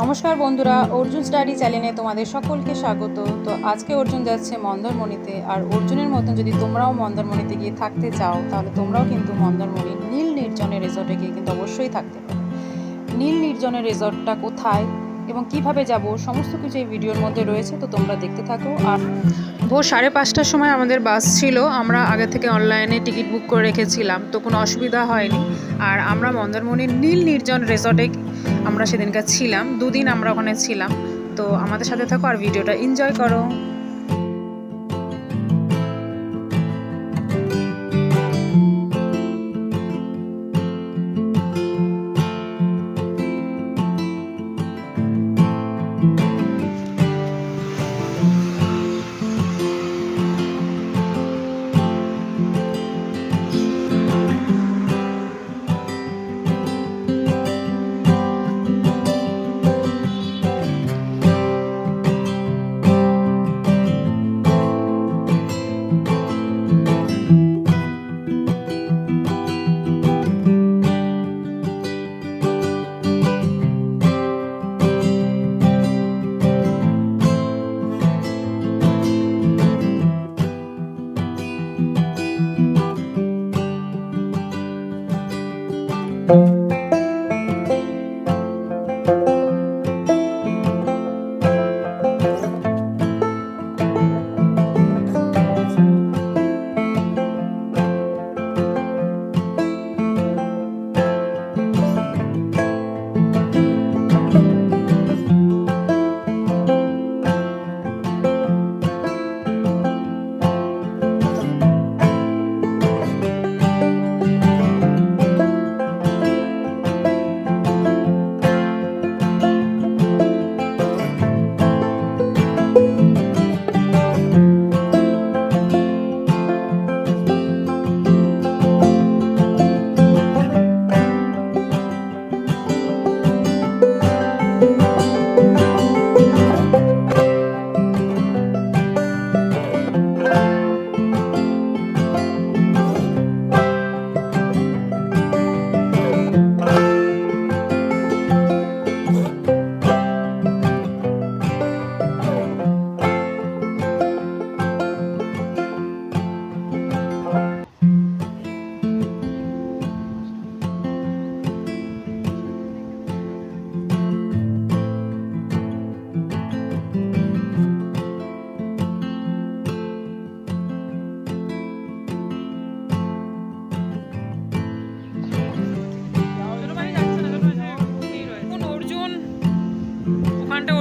নমস্কার বন্ধুরা, অর্জুন স্টাডি চ্যানেলে তোমাদের সকলকে স্বাগত। তো আজকে অর্জুন যাচ্ছে মন্দারমণিতে। আর অর্জুনের মতন যদি তোমরাও মন্দারমণিতে গিয়ে থাকতে চাও, তাহলে তোমরাও কিন্তু মন্দারমণি নীল নির্জনের রিসর্টে গিয়ে কিন্তু অবশ্যই থাকতে পারো। নীল নির্জনের রিসর্টটা কোথায় এবং কিভাবে যাব সমস্ত কিছু এই ভিডিওর মধ্যে রয়েছে, তো তোমরা দেখতে থাকো। আর ভোর 5:30টার সময় আমাদের বাস ছিল। আমরা আগে থেকে অনলাইনে টিকিট বুক করে রেখেছিলাম, তো কোনো অসুবিধা হয়নি। আর আমরা মন্দারমণির নীল নির্জন রিসর্টে আমরা সেদিনকার ছিলাম, 2 দিন আমরা ওখানে ছিলাম। তো আমাদের সাথে থাকো আর ভিডিওটা এনজয় করো।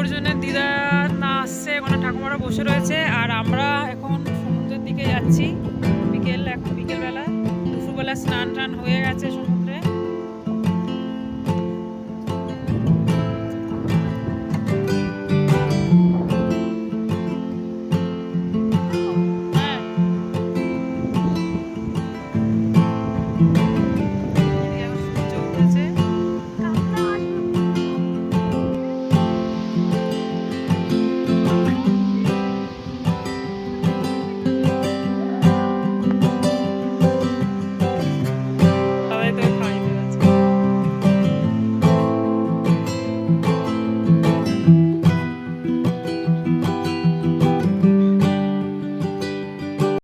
অর্জুনের দিদা না আসছে, ওখানে ঠাকুমারা বসে রয়েছে। আর আমরা এখন সমুদ্রের দিকে যাচ্ছি। এখন বিকেলবেলা, দুপুরবেলা স্নান টান হয়ে গেছে।